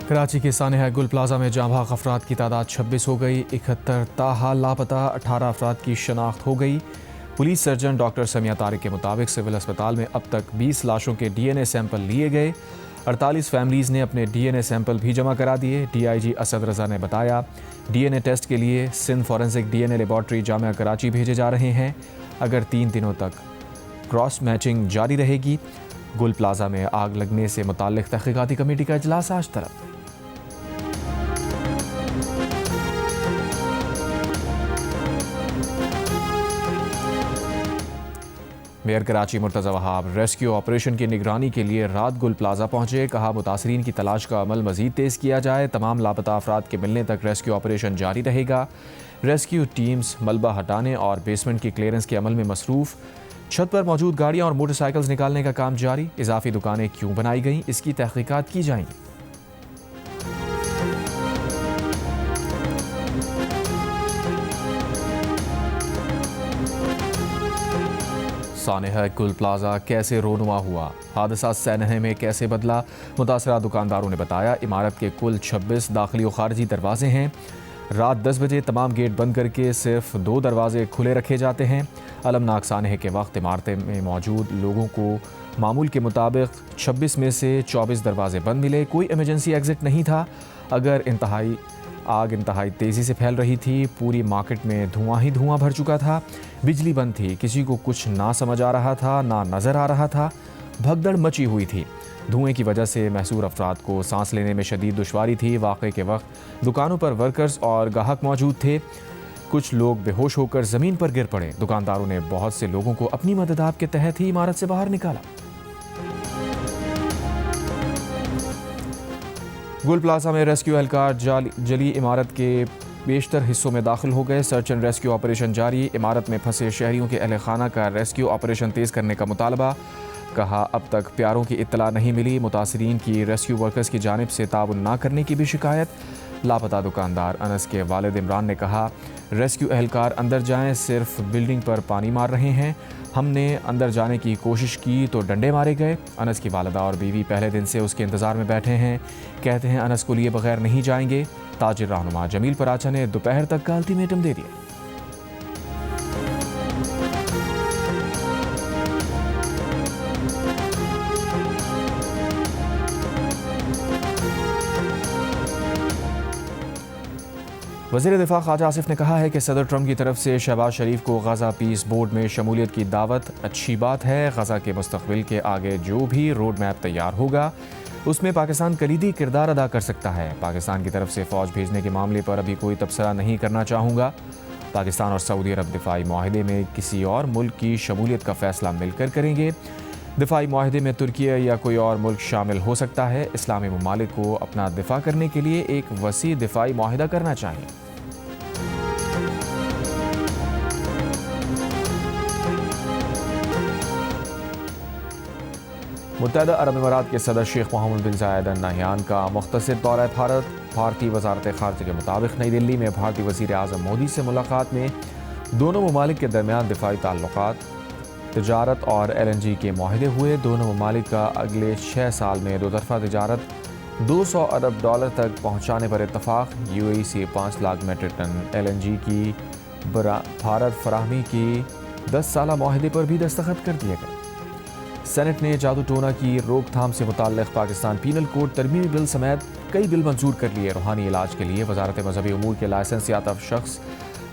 कराची के सानेहा गुल प्लाजा में जाँ भाग अफराद की तादाद 26 हो गई। 71 ताहाल लापता, 18 अफराद की शनाख्त हो गई। Police surgeon doctor Samiya Tariq के मुताबिक सिविल अस्पताल में अब तक 20 लाशों के DNA सैंपल लिए गए। 48 फैमिलीज़ ने अपने DNA सैंपल भी जमा करा दिए। DIG असद रजा ने बताया, DNA टेस्ट के लिए Sindh forensic DNA laboratory Jamia Karachi भेजे जा रहे हैं। अगर 3 दिनों तक क्रॉस मैचिंग जारी रहेगी। गुल प्लाजा में आग लगने से मुताल्लिक तहकीकाती कमेटी का इजलास आज तलब। Mayor Karachi Murtaza Wahab rescue operation की निगरानी के लिए रात गुल प्लाजा पहुंचे। कहा, मुतासरीन की तलाश का अमल मजीद तेज़ किया जाए। तमाम लापता अफराद के मिलने तक रेस्क्यू ऑपरेशन जारी रहेगा। रेस्क्यू टीम्स मलबा हटाने और बेसमेंट की क्लियरेंस के अमल में मसरूफ़। छत पर मौजूद गाड़ियाँ और मोटरसाइकिल्स निकालने का काम जारी। इजाफी दुकानें क्यों बनाई गईं, इसकी तहकीकात की जाएंगी। सानेहा गुल प्लाजा कैसे रोनुमा हुआ, हादसा सानेहा में कैसे बदला। मुतासरा दुकानदारों ने बताया, इमारत के कुल 26 दाखिली और खारजी दरवाजे हैं। रात 10 बजे तमाम गेट बंद करके सिर्फ 2 दरवाजे खुले रखे जाते हैं। अलमनाक सानेहे के वक्त इमारत में मौजूद लोगों को मामूल के मुताबिक 26 में से 24 दरवाजे बंद मिले। कोई इमरजेंसी एग्जिट नहीं था। अगर आग इंतहाई तेज़ी से फैल रही थी। पूरी मार्केट में धुआं ही धुआं भर चुका था। बिजली बंद थी। किसी को कुछ ना समझ आ रहा था, ना नज़र आ रहा था। भगदड़ मची हुई थी। धुएं की वजह से महसूर अफराद को सांस लेने में शदीद दुश्वारी थी। वाक़े के वक्त दुकानों पर वर्कर्स और गाहक मौजूद थे। कुछ लोग बेहोश होकर ज़मीन पर गिर पड़े। दुकानदारों ने बहुत से लोगों को अपनी मदद के तहत ही इमारत से बाहर निकाला। गुल प्लाजा में रेस्क्यू एहलकार जली इमारत के बेशतर हिस्सों में दाखिल हो गए। सर्च एंड रेस्क्यू ऑपरेशन जारी। इमारत में फंसे शहरियों के अहल खाना का रेस्क्यू ऑपरेशन तेज़ करने का मुतालबा। कहा, अब तक प्यारों की इत्तला नहीं मिली। मुतासरीन की रेस्क्यू वर्कर्स की जानिब से ताउन ना करने की भी शिकायत। लापता दुकानदार अनस के वालिद इमरान ने कहा, रेस्क्यू एहलकार अंदर जाएं, सिर्फ बिल्डिंग पर पानी मार रहे हैं। हमने अंदर जाने की कोशिश की तो डंडे मारे गए। अनस की वालिदा और बीवी पहले दिन से उसके इंतज़ार में बैठे हैं। कहते हैं अनस को लिए बगैर नहीं जाएंगे। ताजिर रहनुमा जमील पराचा ने दोपहर तक का अल्टीमेटम दे दिया। वज़ीर दिफा ख्वाजा आसिफ ने कहा है कि सदर ट्रंप की तरफ से शहबाज शरीफ को गज़ा पीस बोर्ड में शमूलियत की दावत अच्छी बात है। गज़ा के मुस्तक़बिल के आगे जो भी रोड मैप तैयार होगा उसमें पाकिस्तान कलीदी किरदार अदा कर सकता है। पाकिस्तान की तरफ से फ़ौज भेजने के मामले पर अभी कोई तबसरा नहीं करना चाहूँगा। पाकिस्तान और सऊदी अरब दिफाई माहदे में किसी और मुल्क की शमूलियत का फ़ैसला मिलकर करेंगे। दिफाई माहदे में तुर्की या कोई और मुल्क शामिल हो सकता है। इस्लामी ममालिक को अपना दिफा करने के लिए एक वसी दिफाई माहिदा करना चाहिए। मुत्तहदा अरब अमीरात के सदर शेख मोहम्मद बिन ज़ायद अल नहयान का मुख्तसर दौरा भारत। भारतीय वज़ारत ख़ारजा के मुताबिक नई दिल्ली में भारतीय वज़ीर आज़म मोदी से मुलाकात में दोनों ममालिक के दरमियान दिफाई ताल्लुक़ात, तिजारत और LNG के माहिदे हुए। दोनों ममालिक का अगले 6 साल में दोतरफा तिजारत $200 अरब तक पहुँचाने पर इत्तफ़ाक़। UAE से 5 लाख मेट्रिक टन LNG की भारत फराहमी की 10 साला माहिदे पर भी दस्तखत कर दिए गए। सेनेट ने जादू टोना की रोकथाम से मुताल्लिक़ पाकिस्तान पीनल कोड तरमीमी बिल समेत कई बिल मंजूर कर लिए। रूहानी इलाज के लिए वज़ारत मज़हबी उमूर के लाइसेंस याफ्ता शख्स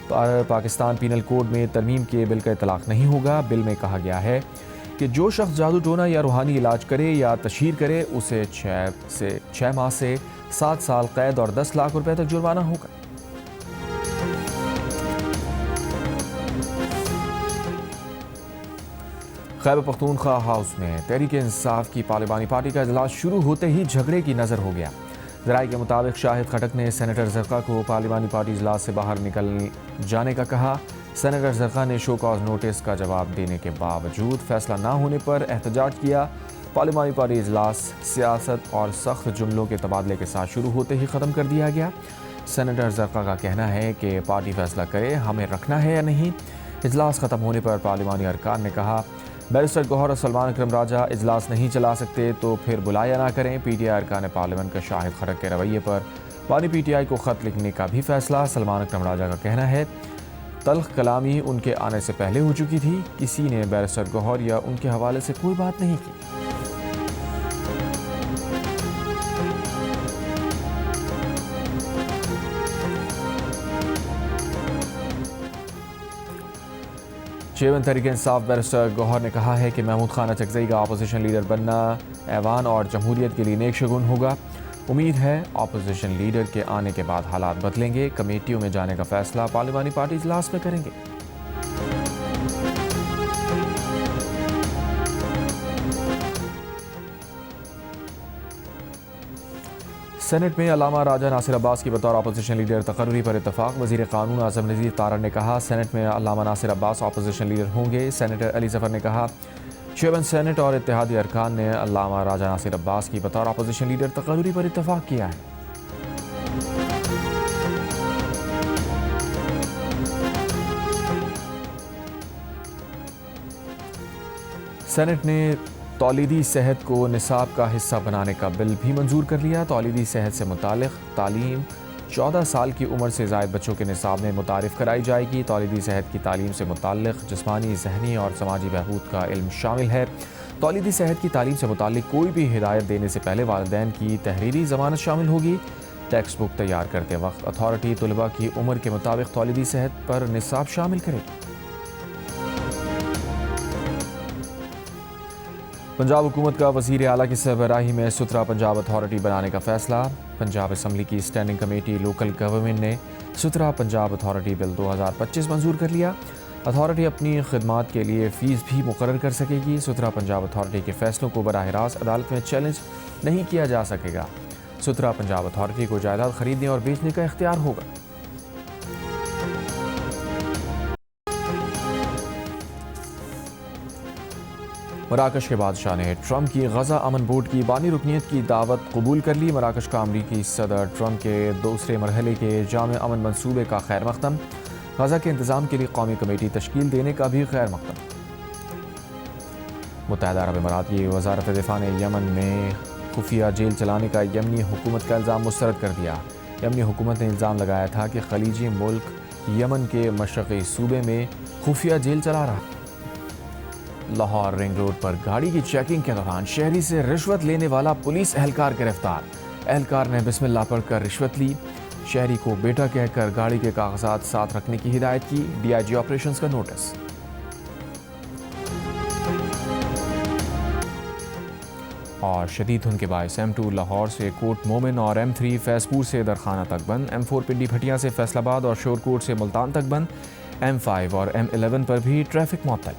पर पाकिस्तान पीनल कोड में तरमीम के बिल का इतलाक़ नहीं होगा। बिल में कहा गया है कि जो शख्स जादू टोना या रूहानी इलाज करे या तशहीर करे उसे 6 माह से 7 साल कैद और 10 लाख रुपए तक जुर्माना होगा। खैबर पख्तूनख्वा हाउस में तहरीक इंसाफ की पार्लिमानी पार्टी का इजलास शुरू होते ही झगड़े की नज़र हो गया। ज़राए के मुताबिक शाहिद खटक ने सेनेटर ज़रक़ा को पार्लिमानी पार्टी इजलास से बाहर निकल जाने का कहा। सेनेटर ज़रक़ा ने शो कॉज नोटिस का जवाब देने के बावजूद फैसला ना होने पर एहतजाज किया। पार्लिमानी पार्टी इजलास सियासत और सख्त जुमलों के तबादले के साथ शुरू होते ही ख़त्म कर दिया गया। सेनेटर ज़रक़ा का कहना है कि पार्टी फैसला करे हमें रखना है या नहीं। इजलास ख़त्म होने पर पार्लिमानी अरकान ने कहा, बैरिस्टर गौहर और सलमान अकरम राजा इजलास नहीं चला सकते तो फिर बुलाया ना करें। PTI अरकान पार्लियामेंट का शाहिद खरक के रवैये पर बानी PTI को ख़त लिखने का भी फैसला। सलमान अकरम राजा का कहना है तल्ख कलामी उनके आने से पहले हो चुकी थी, किसी ने बैरिस्टर गौहर या उनके हवाले से कोई बात नहीं की। चेयरमैन तहरीक इंसाफ बैरिस्टर गौहर ने कहा है कि महमूद खान अचकजई का अपोजिशन लीडर बनना ऐवान और जमहूरियत के लिए नेक शगुन होगा। उम्मीद है अपोजिशन लीडर के आने के बाद हालात बदलेंगे। कमेटियों में जाने का फैसला पार्लिमानी पार्टी इजलास में करेंगे। सेनेट में अल्लामा राजा नासिर अब्बास की बतौर अपोजिशन लीडर तकर्री पर इत्तफाक। वज़ीर क़ानून आज़म नज़ीर तारड़ ने कहा सेनेट में अल्लामा नासिर अब्बास अपोजिशन लीडर होंगे। सेनेटर अली ज़फ़र ने कहा चेयरमैन सेनेट और इत्तेहादी अरकान ने अल्लामा राजा नासिर अब्बास की बतौर अपोजिशन लीडर तकर्री पर इत्तफाक किया है। सेनेट ने तौलीदी सेहत को निसाब का हिस्सा बनाने का बिल भी मंजूर कर लिया। तौलीदी सेहत से मुतालिक तालीम 14 साल की उम्र से ज़ायद बच्चों के निसाब में मुतारिफ कराई जाएगी। तौलीदी सेहत की तालीम से मुतालिक जिस्मानी, ज़हनी और समाजी बहबूद का इल्म शामिल है। तौलीदी सेहत की तालीम से मुतालिक कोई भी हिदायत देने से पहले वालिदैन की तहरीरी ज़मानत शामिल होगी। टेक्स्ट बुक तैयार करते वक्त अथॉरिटी तलबा की उम्र के मुताबिक तौलीदी सेहत पर निसाब शामिल करेगी। पंजाब हुकूमत का वज़ीर आला की सरबराही में सुथरा पंजाब अथॉरिटी बनाने का फैसला। पंजाब असम्बली की स्टैंडिंग कमेटी लोकल गवर्नमेंट ने सुथरा पंजाब अथॉरिटी बिल 2025 मंजूर कर लिया। अथॉरिटी अपनी खिदमात के लिए फ़ीस भी मुकर्रर कर सकेगी। सुथरा पंजाब अथॉरिटी के फैसलों को बराह रास्त अदालत में चैलेंज नहीं किया जा सकेगा। सुथरा पंजाब अथॉरिटी को जायदाद खरीदने और बेचने का इख्तियार होगा। मराकश के बादशाह ने ट्रंप की गजा अमन बोर्ड की बानी रुकनीत की दावत कबूल कर ली। मराकश का अमरीकी सदर ट्रंप के दूसरे मरहले के जाम अमन मंसूबे का खैर मकदम। गजा के इंतज़ाम के लिए कौमी कमेटी तश्कील देने का भी खैर मकदम। मुत्तहदा अरब अमारात की वज़ारत दिफ़ा ने यमन में खुफिया जेल चलाने का यमनी हुकूमत का इल्ज़ाम मुस्तरद कर दिया। यमनी हुकूमत ने इल्ज़ाम लगाया था कि खलीजी मुल्क यमन के मशरक़ी सूबे में खुफिया जेल चला रहा। लाहौर रिंग रोड पर गाड़ी की चेकिंग के दौरान शहरी से रिश्वत लेने वाला पुलिस एहलकार गिरफ्तार। एहलकार ने बिस्मिल्लाह पढ़कर रिश्वत ली। शहरी को बेटा कहकर गाड़ी के कागजात साथ रखने की हिदायत की। DIG ऑपरेशंस का नोटिस। और शदीद धुंध के बायस M2 लाहौर से कोट मोमिन और M3 फैजपुर से दरखाना तक बंद। M4 पिंडी भटिया से फैसलाबाद और शोरकोट से मुल्तान तक बंद। M5 और M11 पर भी ट्रैफिक मुअत्तल।